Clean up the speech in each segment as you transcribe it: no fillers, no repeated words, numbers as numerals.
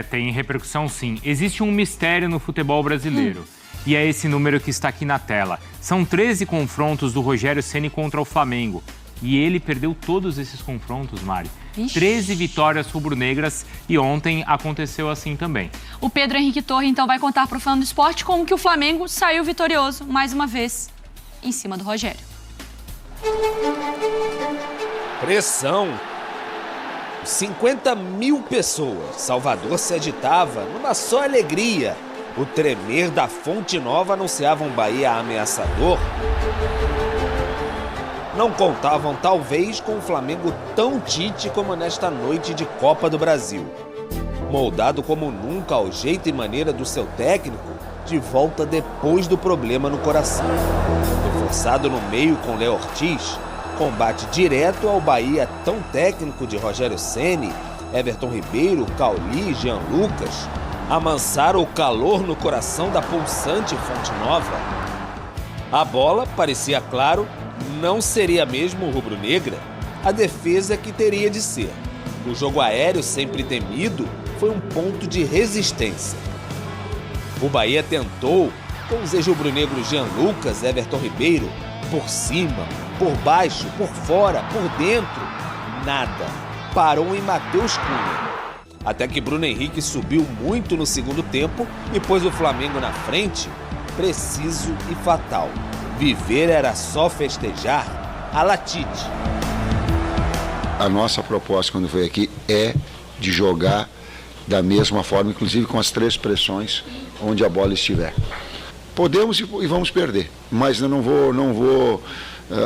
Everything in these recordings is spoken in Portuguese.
tem repercussão sim. Existe um mistério no futebol brasileiro. E é esse número que está aqui na tela. São 13 confrontos do Rogério Ceni contra o Flamengo. E ele perdeu todos esses confrontos, Mari. 13 vitórias rubro-negras e ontem aconteceu assim também. O Pedro Henrique Torre, então, vai contar para o Fã do Esporte como que o Flamengo saiu vitorioso, mais uma vez, em cima do Rogério. Pressão. 50 mil pessoas. Salvador se agitava numa só alegria. O tremer da Fonte Nova anunciava um Bahia ameaçador. Não contavam, talvez, com o Flamengo tão Tite como nesta noite de Copa do Brasil. Moldado como nunca ao jeito e maneira do seu técnico, de volta depois do problema no coração. Reforçado no meio com Léo Ortiz, combate direto ao Bahia tão técnico de Rogério Ceni, Everton Ribeiro, Cauli e Jean Lucas, amansaram o calor no coração da pulsante Fonte Nova. A bola, parecia claro, não seria mesmo rubro-negra, a defesa que teria de ser. O jogo aéreo, sempre temido, foi um ponto de resistência. O Bahia tentou, com os ex-rubro-negros Jean Lucas, Everton Ribeiro, por cima, por baixo, por fora, por dentro, nada. Parou em Matheus Cunha. Até que Bruno Henrique subiu muito no segundo tempo e pôs o Flamengo na frente, preciso e fatal. Viver era só festejar a la Tite. A nossa proposta quando veio aqui é de jogar da mesma forma, inclusive com as 3 pressões onde a bola estiver. Podemos e vamos perder, mas eu não vou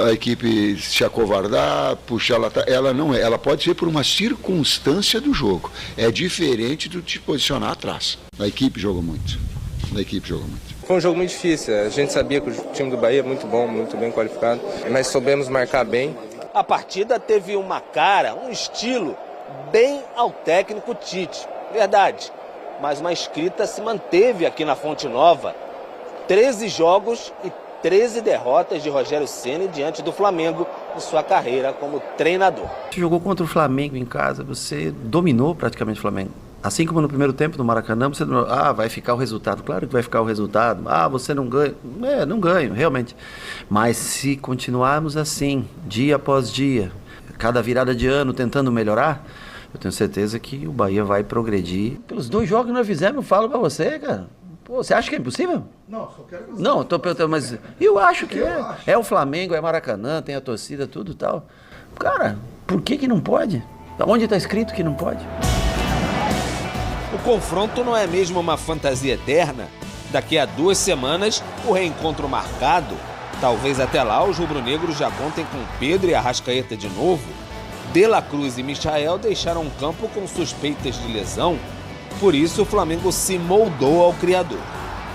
a equipe se acovardar, puxar ela não é, ela pode ser por uma circunstância do jogo. É diferente do te posicionar atrás. A equipe jogou muito. Foi um jogo muito difícil, a gente sabia que o time do Bahia é muito bom, muito bem qualificado, mas soubemos marcar bem. A partida teve uma cara, um estilo bem ao técnico Tite, verdade, mas uma escrita se manteve aqui na Fonte Nova. 13 jogos e 13 derrotas de Rogério Ceni diante do Flamengo em sua carreira como treinador. Você jogou contra o Flamengo em casa, você dominou praticamente o Flamengo. Assim como no primeiro tempo do Maracanã, você vai ficar o resultado. Claro que vai ficar o resultado. Você não ganha. Não ganho, realmente. Mas se continuarmos assim, dia após dia, cada virada de ano tentando melhorar, eu tenho certeza que o Bahia vai progredir. Pelos 2 jogos que nós fizemos, eu falo pra você, cara. Pô, você acha que é impossível? Não, só quero que... Não, tô perguntando, mas eu acho que é. É o Flamengo, é Maracanã, tem a torcida, tudo e tal. Cara, por que não pode? Onde está escrito que não pode? O confronto não é mesmo uma fantasia eterna? Daqui a 2 semanas, o reencontro marcado. Talvez até lá os rubro-negros já contem com Pedro e Arrascaeta de novo. De La Cruz e Michael deixaram o campo com suspeitas de lesão. Por isso, o Flamengo se moldou ao criador.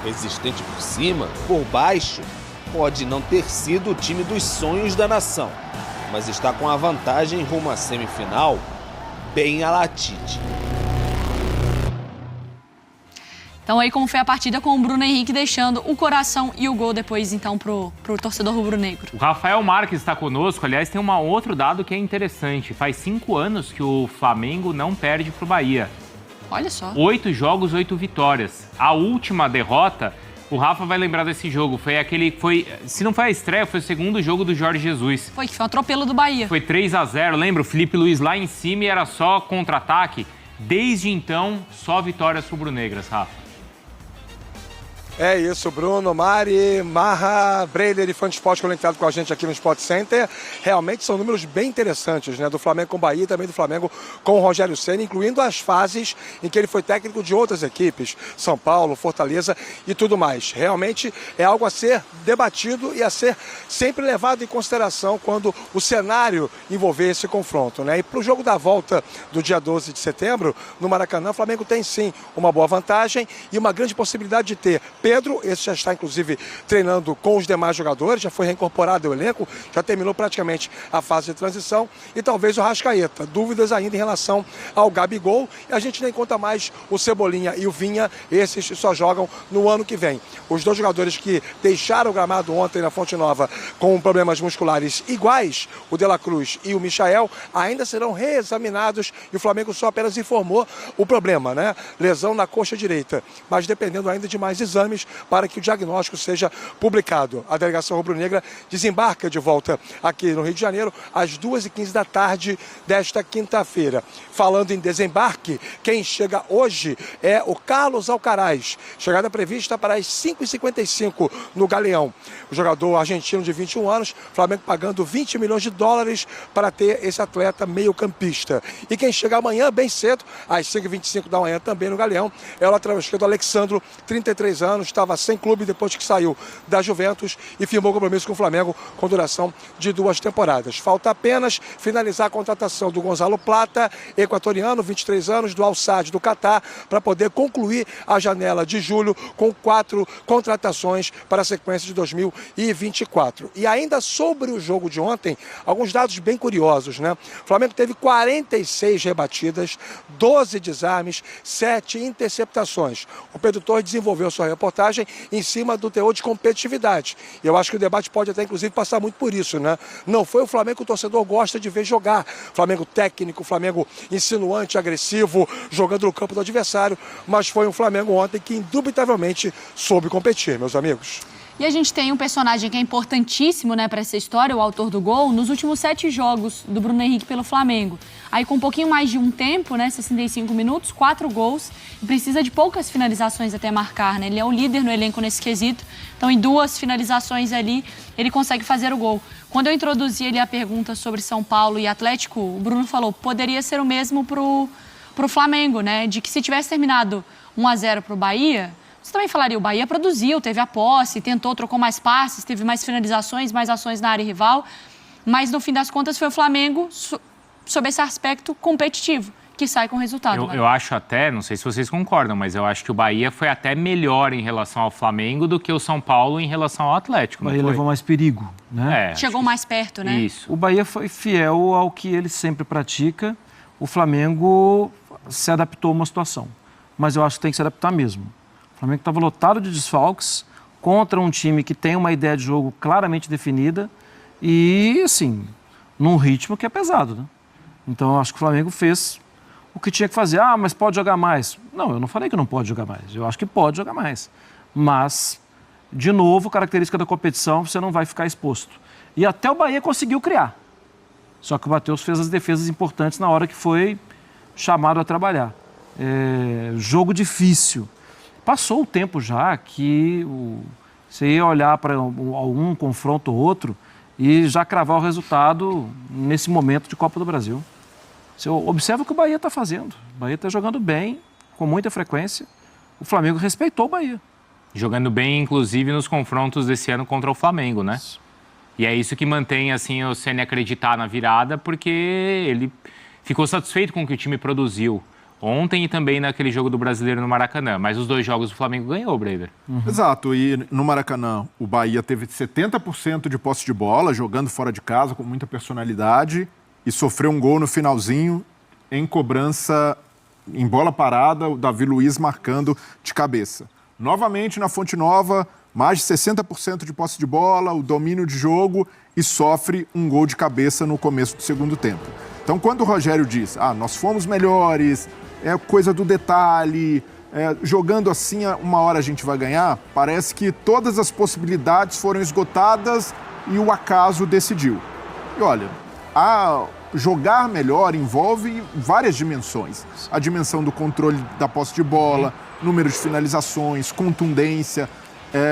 Resistente por cima, por baixo, pode não ter sido o time dos sonhos da nação, mas está com a vantagem rumo à semifinal, bem à la Tite. Então aí como foi a partida com o Bruno Henrique deixando o coração e o gol depois então pro torcedor rubro-negro. O Rafael Marques está conosco, aliás tem um outro dado que é interessante, faz 5 anos que o Flamengo não perde pro Bahia. Olha só. 8 jogos, 8 vitórias. A última derrota, o Rafa vai lembrar desse jogo, se não foi a estreia, foi o segundo jogo do Jorge Jesus. Que foi um atropelo do Bahia. Foi 3-0, lembra? O Felipe Luiz lá em cima e era só contra-ataque. Desde então, só vitórias rubro-negras, Rafa. É isso, Bruno, Mari, Marra, Breiler e Fã de Esporte conectado com a gente aqui no Sport Center. Realmente são números bem interessantes, né? Do Flamengo com o Bahia e também do Flamengo com o Rogério Ceni, incluindo as fases em que ele foi técnico de outras equipes, São Paulo, Fortaleza e tudo mais. Realmente é algo a ser debatido e a ser sempre levado em consideração quando o cenário envolver esse confronto, né? E para o jogo da volta do dia 12 de setembro, no Maracanã, o Flamengo tem sim uma boa vantagem e uma grande possibilidade de ter Pedro, esse já está inclusive treinando com os demais jogadores, já foi reincorporado ao elenco, já terminou praticamente a fase de transição, e talvez o Arrascaeta. Dúvidas ainda em relação ao Gabigol, e a gente nem conta mais o Cebolinha e o Vinha, esses só jogam no ano que vem. Os dois jogadores que deixaram o gramado ontem na Fonte Nova com problemas musculares iguais, o De La Cruz e o Michael, ainda serão reexaminados, e o Flamengo só apenas informou o problema, né? Lesão na coxa direita, mas dependendo ainda de mais exames para que o diagnóstico seja publicado. A delegação rubro-negra desembarca de volta aqui no Rio de Janeiro às 2h15 da tarde desta quinta-feira. Falando em desembarque, quem chega hoje é o Carlos Alcaraz. Chegada prevista para as 5h55 no Galeão. O jogador argentino de 21 anos, Flamengo pagando $20 milhões para ter esse atleta meio-campista. E quem chega amanhã, bem cedo, às 5h25 da manhã, também no Galeão, é o lateral esquerdo Alexandro, 33 anos, estava sem clube depois que saiu da Juventus e firmou compromisso com o Flamengo com duração de 2 temporadas. Falta apenas finalizar a contratação do Gonzalo Plata, equatoriano, 23 anos, do Al Sadd do Catar, para poder concluir a janela de julho com 4 contratações para a sequência de 2024. E ainda sobre o jogo de ontem, alguns dados bem curiosos, né? O Flamengo teve 46 rebatidas, 12 desarmes, 7 interceptações. O Pedro Torres desenvolveu sua reportagem em cima do teor de competitividade. E eu acho que o debate pode até, inclusive, passar muito por isso, né? Não foi o Flamengo que o torcedor gosta de ver jogar. Flamengo técnico, Flamengo insinuante, agressivo, jogando no campo do adversário, mas foi um Flamengo ontem que, indubitavelmente, soube competir, meus amigos. E a gente tem um personagem que é importantíssimo, né, para essa história, o autor do gol, nos últimos 7 jogos do Bruno Henrique pelo Flamengo. Aí com um pouquinho mais de um tempo, né, 65 minutos, 4 gols, e precisa de poucas finalizações até marcar, né? Ele é o líder no elenco nesse quesito, então em 2 finalizações ali, ele consegue fazer o gol. Quando eu introduzi ali a pergunta sobre São Paulo e Atlético, o Bruno falou, poderia ser o mesmo pro Flamengo, né, de que se tivesse terminado 1-0 pro Bahia... Você também falaria, o Bahia produziu, teve a posse, tentou, trocou mais passes, teve mais finalizações, mais ações na área rival, mas no fim das contas foi o Flamengo, sob esse aspecto competitivo, que sai com o resultado. Eu acho até, não sei se vocês concordam, mas eu acho que o Bahia foi até melhor em relação ao Flamengo do que o São Paulo em relação ao Atlético. O Bahia levou mais perigo, né? Chegou mais perto, né? Isso. O Bahia foi fiel ao que ele sempre pratica, o Flamengo se adaptou a uma situação, mas eu acho que tem que se adaptar mesmo. O Flamengo estava lotado de desfalques contra um time que tem uma ideia de jogo claramente definida e, assim, num ritmo que é pesado, né? Então, eu acho que o Flamengo fez o que tinha que fazer. Ah, mas pode jogar mais. Não, eu não falei que não pode jogar mais. Eu acho que pode jogar mais. Mas, de novo, característica da competição, você não vai ficar exposto. E até o Bahia conseguiu criar. Só que o Matheus fez as defesas importantes na hora que foi chamado a trabalhar. Jogo difícil. Passou o tempo já que você ia olhar para algum confronto ou outro e já cravar o resultado nesse momento de Copa do Brasil. Você observa o que o Bahia está fazendo. O Bahia está jogando bem, com muita frequência. O Flamengo respeitou o Bahia. Jogando bem, inclusive, nos confrontos desse ano contra o Flamengo, né? E é isso que mantém, assim, o Ceni acreditar na virada, porque ele ficou satisfeito com o que o time produziu ontem e também naquele jogo do Brasileiro no Maracanã. Mas os 2 jogos o Flamengo ganhou, Breider. Exato. E no Maracanã, o Bahia teve 70% de posse de bola, jogando fora de casa, com muita personalidade, e sofreu um gol no finalzinho, em cobrança, em bola parada, o Davi Luiz marcando de cabeça. Novamente, na Fonte Nova, mais de 60% de posse de bola, o domínio de jogo, e sofre um gol de cabeça no começo do segundo tempo. Então, quando o Rogério diz, nós fomos melhores, é coisa do detalhe, jogando assim, uma hora a gente vai ganhar, parece que todas as possibilidades foram esgotadas e o acaso decidiu. E olha, jogar melhor envolve várias dimensões. A dimensão do controle da posse de bola, número de finalizações, contundência,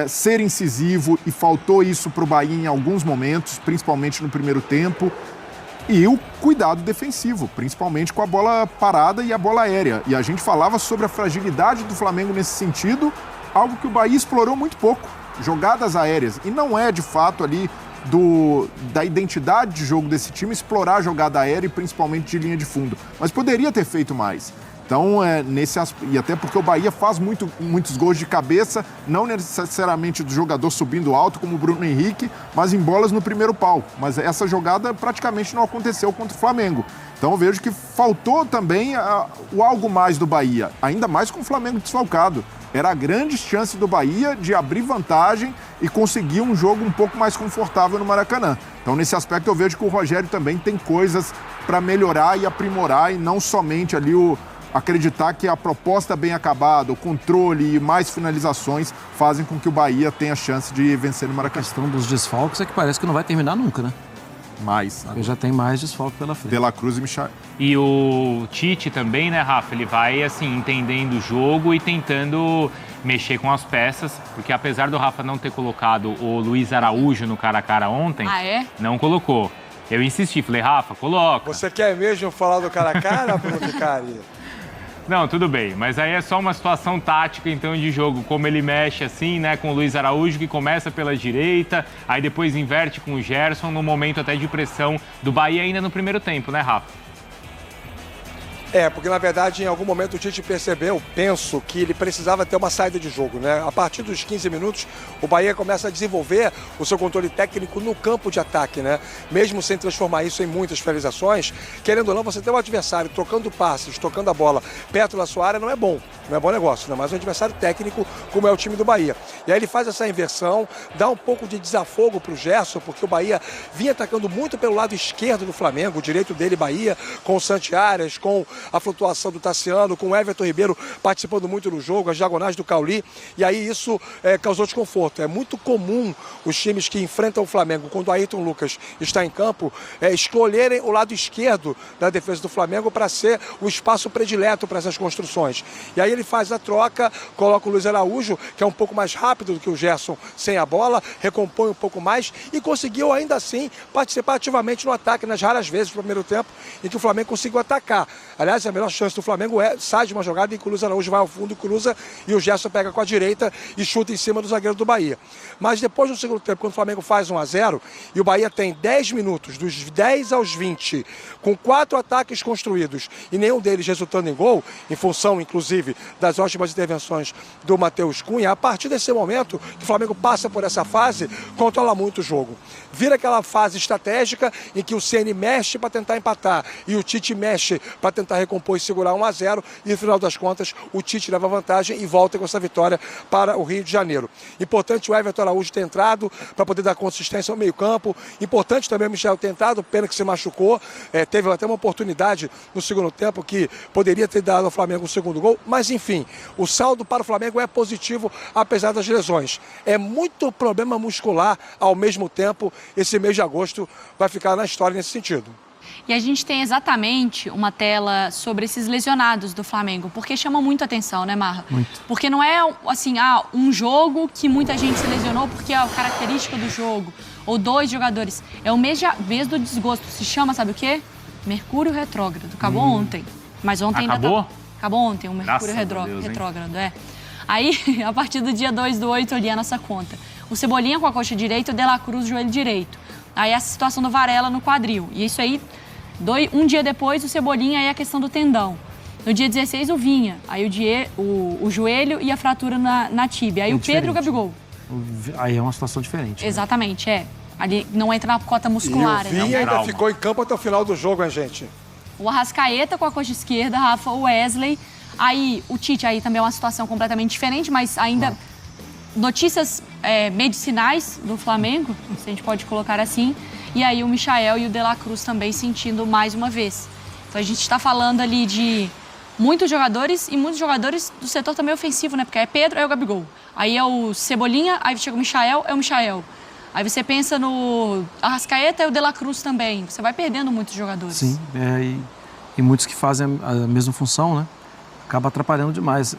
ser incisivo, e faltou isso para o Bahia em alguns momentos, principalmente no primeiro tempo. E o cuidado defensivo, principalmente com a bola parada e a bola aérea. E a gente falava sobre a fragilidade do Flamengo nesse sentido, algo que o Bahia explorou muito pouco. Jogadas aéreas. E não é, de fato, ali da identidade de jogo desse time explorar a jogada aérea e principalmente de linha de fundo. Mas poderia ter feito mais. Então, e até porque o Bahia faz muitos gols de cabeça, não necessariamente do jogador subindo alto, como o Bruno Henrique, mas em bolas no primeiro pau. Mas essa jogada praticamente não aconteceu contra o Flamengo. Então, eu vejo que faltou também o algo mais do Bahia, ainda mais com o Flamengo desfalcado. Era a grande chance do Bahia de abrir vantagem e conseguir um jogo um pouco mais confortável no Maracanã. Então, nesse aspecto, eu vejo que o Rogério também tem coisas para melhorar e aprimorar, e não somente ali acreditar que a proposta bem acabada, o controle e mais finalizações fazem com que o Bahia tenha chance de vencer no Maracanã. A questão dos desfalques é que parece que não vai terminar nunca, né? Mais. Porque já tem mais desfalque pela frente. De La Cruz e Michael. E o Tite também, né, Rafa? Ele vai, assim, entendendo o jogo e tentando mexer com as peças, porque apesar do Rafa não ter colocado o Luiz Araújo no cara a cara ontem, não colocou. Eu insisti, falei, Rafa, coloca. Você quer mesmo falar do cara a cara, Bruno Vicari? Não, tudo bem, mas aí é só uma situação tática, então, de jogo, como ele mexe assim, né, com o Luiz Araújo, que começa pela direita, aí depois inverte com o Gerson, no momento até de pressão do Bahia ainda no primeiro tempo, né, Rafa? Porque na verdade em algum momento o Tite percebeu, penso, que ele precisava ter uma saída de jogo, né? A partir dos 15 minutos, o Bahia começa a desenvolver o seu controle técnico no campo de ataque, né? Mesmo sem transformar isso em muitas finalizações, querendo ou não, você ter um adversário trocando passes, tocando a bola perto da sua área não é bom negócio, né? Mas um adversário técnico como é o time do Bahia. E aí ele faz essa inversão, dá um pouco de desafogo para o Gerson, porque o Bahia vinha atacando muito pelo lado esquerdo do Flamengo, o direito dele, Bahia, com o Santi Arias, com a flutuação do Tassiano, com o Everton Ribeiro participando muito do jogo, as diagonais do Cauli, e aí isso causou desconforto. É muito comum os times que enfrentam o Flamengo, quando o Ayrton Lucas está em campo, escolherem o lado esquerdo da defesa do Flamengo para ser o espaço predileto para essas construções. E aí ele faz a troca, coloca o Luiz Araújo, que é um pouco mais rápido do que o Gerson sem a bola, recompõe um pouco mais e conseguiu ainda assim participar ativamente no ataque, nas raras vezes do primeiro tempo em que o Flamengo conseguiu atacar. Aliás, a melhor chance do Flamengo sai de uma jogada em que o Luiz Araújo vai ao fundo, cruza e o Gerson pega com a direita e chuta em cima do zagueiro do Bahia. Mas depois do segundo tempo, quando o Flamengo faz 1-0 e o Bahia tem 10 minutos, dos 10 aos 20, com 4 ataques construídos e nenhum deles resultando em gol, em função, inclusive, das ótimas intervenções do Matheus Cunha, a partir desse momento que o Flamengo passa por essa fase, controla muito o jogo. Vira aquela fase estratégica em que o Ceni mexe para tentar empatar e o Tite mexe para tentar recompor e segurar 1-0 e no final das contas o Tite leva vantagem e volta com essa vitória para o Rio de Janeiro. Importante o Everton Araújo ter entrado para poder dar consistência ao meio campo, importante também o Michael ter entrado, pena que se machucou, teve até uma oportunidade no segundo tempo que poderia ter dado ao Flamengo o segundo gol, mas enfim, o saldo para o Flamengo é positivo apesar das lesões. É muito problema muscular ao mesmo tempo, esse mês de agosto vai ficar na história nesse sentido. E a gente tem exatamente uma tela sobre esses lesionados do Flamengo, porque chama muito atenção, né, Marra? Muito. Porque não é assim, um jogo que muita gente se lesionou porque é a característica do jogo, ou 2 jogadores. É o mês do desgosto. Se chama, sabe o quê? Mercúrio retrógrado. Acabou ontem. Mas ontem Acabou? ainda acabou ontem, o Mercúrio retrógrado, Aí, a partir do dia 2/8, eu li a nossa conta. O Cebolinha com a coxa direita, o De La Cruz, joelho direito. Aí a situação do Varela no quadril. E isso aí, um dia depois, o Cebolinha, aí a questão do tendão. No dia 16, o Vinha. Aí o joelho e a fratura na tíbia. Aí o Pedro e o Gabigol. Aí é uma situação diferente. Exatamente, Ali não entra na cota muscular. E o Vinha ainda ficou em campo até o final do jogo, hein, gente? O Arrascaeta com a coxa esquerda, Rafa, o Wesley. Aí o Tite, aí também é uma situação completamente diferente, mas ainda notícias medicinais do Flamengo, se a gente pode colocar assim. E aí o Michael e o De La Cruz também sentindo mais uma vez. Então a gente está falando ali de muitos jogadores e muitos jogadores do setor também ofensivo, né? Porque é Pedro, é o Gabigol. Aí é o Cebolinha, aí chega o Michael, é o Michael. Aí você pensa no Arrascaeta e o De La Cruz também. Você vai perdendo muitos jogadores. Sim, e muitos que fazem a mesma função, né? Acaba atrapalhando demais.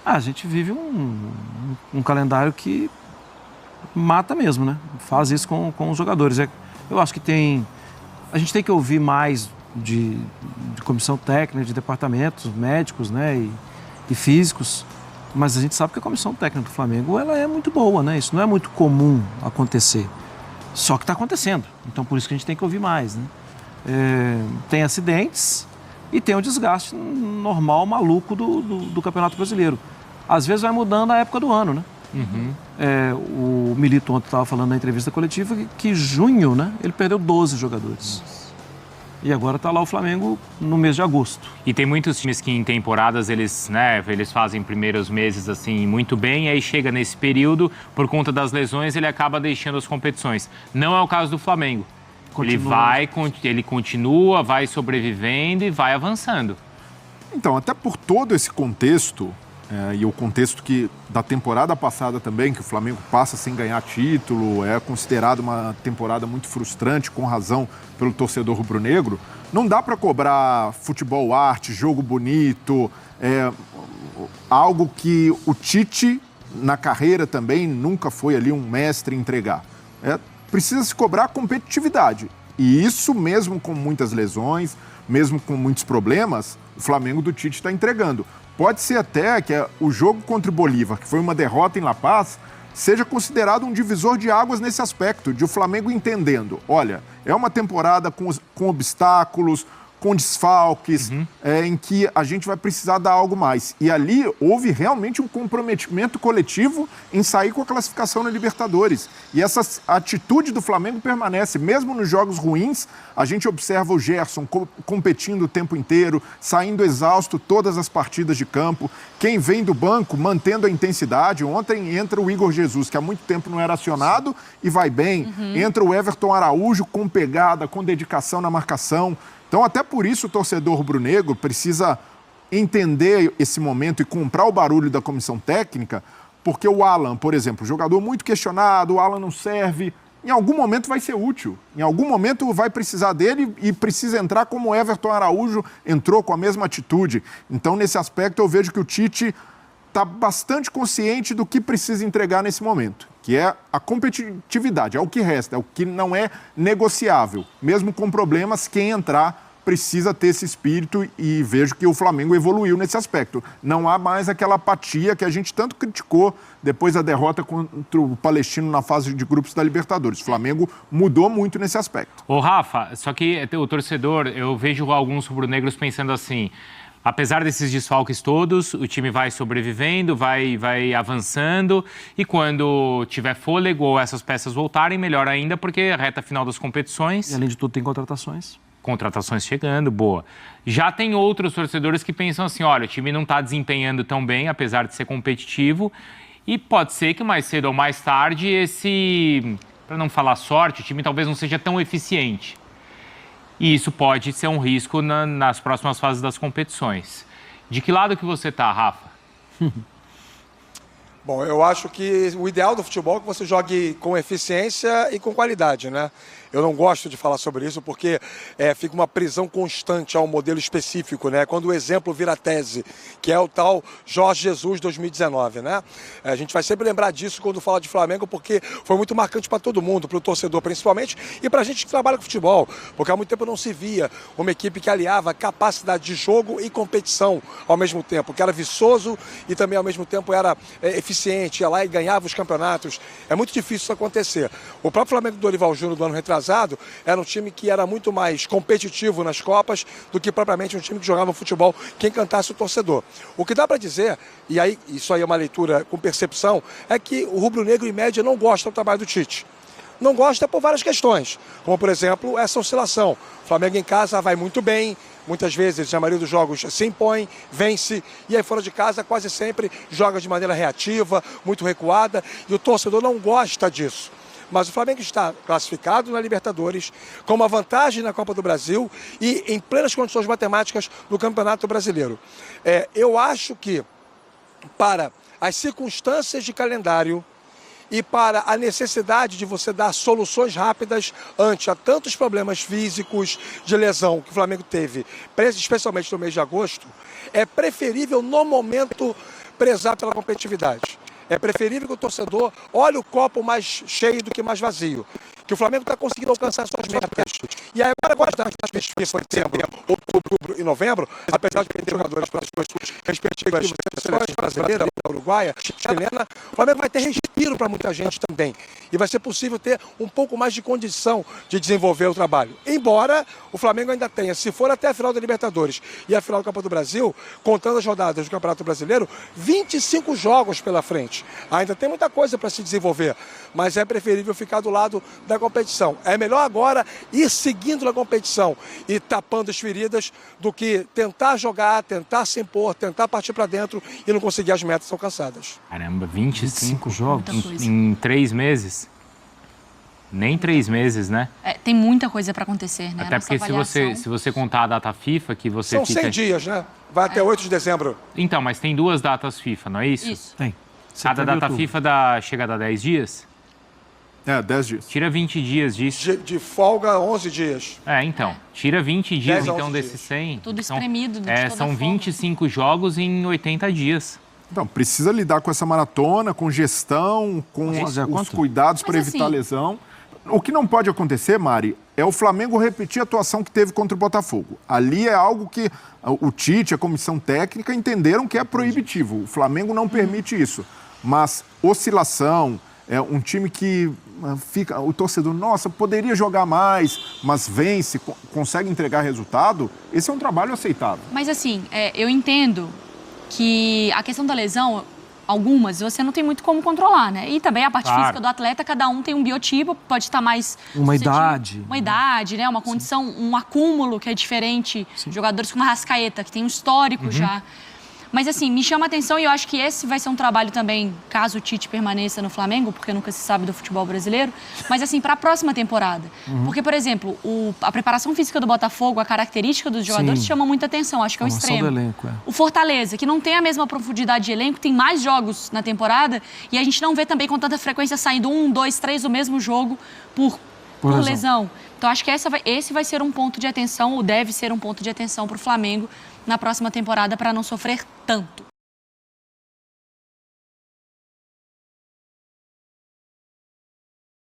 A gente vive um calendário que mata mesmo, né? Faz isso com os jogadores. Eu acho que a gente tem que ouvir mais de comissão técnica, de departamentos médicos, né? E físicos. Mas a gente sabe que a comissão técnica do Flamengo ela é muito boa, né? Isso não é muito comum acontecer. Só que está acontecendo. Então, por isso que a gente tem que ouvir mais, né? Tem acidentes, e tem o desgaste normal, maluco do Campeonato Brasileiro. Às vezes vai mudando a época do ano, né? O Milito ontem estava falando na entrevista coletiva que junho, né, ele perdeu 12 jogadores. E agora está lá o Flamengo no mês de agosto. E tem muitos times que em temporadas eles fazem primeiros meses assim muito bem, e aí chega nesse período, por conta das lesões, ele acaba deixando as competições. Não é o caso do Flamengo. Ele continua, vai sobrevivendo e vai avançando. Então, até por todo esse contexto, e o contexto da temporada passada também, que o Flamengo passa sem ganhar título, é considerado uma temporada muito frustrante, com razão, pelo torcedor rubro-negro, não dá para cobrar futebol arte, jogo bonito, algo que o Tite, na carreira também, nunca foi ali um mestre em entregar. Precisa se cobrar competitividade. E isso, mesmo com muitas lesões, mesmo com muitos problemas, o Flamengo do Tite está entregando. Pode ser até que o jogo contra o Bolívar, que foi uma derrota em La Paz, seja considerado um divisor de águas nesse aspecto, de o Flamengo entendendo, olha, é uma temporada com obstáculos, com desfalques, em que a gente vai precisar dar algo mais. E ali houve realmente um comprometimento coletivo em sair com a classificação na Libertadores. E essa atitude do Flamengo permanece. Mesmo nos jogos ruins, a gente observa o Gerson competindo o tempo inteiro, saindo exausto todas as partidas de campo. Quem vem do banco, mantendo a intensidade. Ontem entra o Igor Jesus, que há muito tempo não era acionado e vai bem. Entra o Everton Araújo com pegada, com dedicação na marcação. Então, até por isso, o torcedor rubro-negro precisa entender esse momento e comprar o barulho da comissão técnica, porque o Alan, por exemplo, jogador muito questionado, o Alan não serve, em algum momento vai ser útil, em algum momento vai precisar dele e precisa entrar como o Everton Araújo entrou, com a mesma atitude. Então, nesse aspecto, eu vejo que o Tite está bastante consciente do que precisa entregar nesse momento, que é a competitividade, é o que resta, é o que não é negociável. Mesmo com problemas, quem entrar precisa ter esse espírito, e vejo que o Flamengo evoluiu nesse aspecto. Não há mais aquela apatia que a gente tanto criticou depois da derrota contra o Palestino na fase de grupos da Libertadores. O Flamengo mudou muito nesse aspecto. Ô Rafa, só que o torcedor, eu vejo alguns rubro-negros pensando assim: apesar desses desfalques todos, o time vai sobrevivendo, vai avançando, e quando tiver fôlego ou essas peças voltarem, melhor ainda, porque a reta final das competições... E além de tudo tem contratações. Contratações chegando, boa. Já tem outros torcedores que pensam assim, olha, o time não está desempenhando tão bem, apesar de ser competitivo, e pode ser que mais cedo ou mais tarde para não falar sorte, o time talvez não seja tão eficiente. E isso pode ser um risco nas próximas fases das competições. De que lado que você está, Rafa? Bom, eu acho que o ideal do futebol é que você jogue com eficiência e com qualidade, né? Eu não gosto de falar sobre isso porque fica uma prisão constante a um modelo específico, né? Quando o exemplo vira tese, que é o tal Jorge Jesus 2019, né? A gente vai sempre lembrar disso quando fala de Flamengo, porque foi muito marcante para todo mundo, para o torcedor principalmente, e para a gente que trabalha com futebol, porque há muito tempo não se via uma equipe que aliava capacidade de jogo e competição ao mesmo tempo, que era viçoso e também ao mesmo tempo era eficiente, ia lá e ganhava os campeonatos. É muito difícil isso acontecer. O próprio Flamengo do Dorival Júnior do ano retrasado era um time que era muito mais competitivo nas Copas do que propriamente um time que jogava futebol que encantasse o torcedor. O que dá para dizer, e aí isso aí é uma leitura com percepção, é que o rubro-negro em média não gosta do trabalho do Tite. Não gosta por várias questões, como por exemplo essa oscilação. O Flamengo em casa vai muito bem, muitas vezes, na maioria dos jogos, se impõe, vence, e aí fora de casa quase sempre joga de maneira reativa, muito recuada, e o torcedor não gosta disso. Mas o Flamengo está classificado na Libertadores, com uma vantagem na Copa do Brasil e em plenas condições matemáticas no Campeonato Brasileiro. Eu acho que, para as circunstâncias de calendário e para a necessidade de você dar soluções rápidas ante a tantos problemas físicos de lesão que o Flamengo teve, especialmente no mês de agosto, é preferível, no momento, prezar pela competitividade. É preferível que o torcedor olhe o copo mais cheio do que mais vazio. Que o Flamengo está conseguindo alcançar suas metas. E agora das setembro, outubro e novembro, apesar de perder jogadores para as suas respectivas seleções brasileiras, uruguaia, chilena, o Flamengo vai ter respiro para muita gente também. E vai ser possível ter um pouco mais de condição de desenvolver o trabalho. Embora o Flamengo ainda tenha, se for até a final da Libertadores e a final da Copa do Brasil, contando as rodadas do Campeonato Brasileiro, 25 jogos pela frente. Ainda tem muita coisa para se desenvolver, mas é preferível ficar do lado da competição. É melhor agora ir seguindo a competição e tapando as feridas do que tentar jogar, tentar se impor, tentar partir para dentro e não conseguir as metas alcançadas. Caramba, 25 jogos em 3 meses? Nem 3 meses, né? Tem muita coisa para acontecer, né? Até porque se você contar a data FIFA que você São fica... 100 dias, né? Vai até 8 de dezembro. Então, mas tem 2 datas FIFA, não é isso? Isso. Tem. Cada data FIFA chega a dar 10 dias? 10 dias. Tira 20 dias disso. De folga, 11 dias. Então. Tira 20 dias, 10 a 11 então, dias. desses 100. Tudo espremido, de toda São forma. 25 jogos em 80 dias. Então, precisa lidar com essa maratona, com gestão, com fazer a os conta? cuidados para Mas evitar assim- lesão. O que não pode acontecer, Mari, é o Flamengo repetir a atuação que teve contra o Botafogo. Ali é algo que o Tite, a comissão técnica, entenderam que é proibitivo. O Flamengo não permite isso. Mas oscilação, um time que fica... O torcedor, nossa, poderia jogar mais, mas vence, consegue entregar resultado. Esse é um trabalho aceitável. Mas assim, eu entendo que a questão da lesão, algumas, você não tem muito como controlar, né? E também a parte física do atleta, cada um tem um biotipo, pode estar mais... Uma suscetível- idade. Uma idade, né? Uma condição, um acúmulo que é diferente. Jogadores como a Arrascaeta, que tem um histórico já. Mas assim, me chama a atenção e eu acho que esse vai ser um trabalho também, caso o Tite permaneça no Flamengo, porque nunca se sabe do futebol brasileiro, mas assim, para a próxima temporada. Porque, por exemplo, a preparação física do Botafogo, a característica dos jogadores chama muita atenção, acho que é o Formação extremo. do elenco, O Fortaleza, que não tem a mesma profundidade de elenco, tem mais jogos na temporada e a gente não vê também com tanta frequência saindo 1, 2, 3 do mesmo jogo por lesão. Então, acho que esse vai ser um ponto de atenção, ou deve ser um ponto de atenção para o Flamengo na próxima temporada, para não sofrer tanto.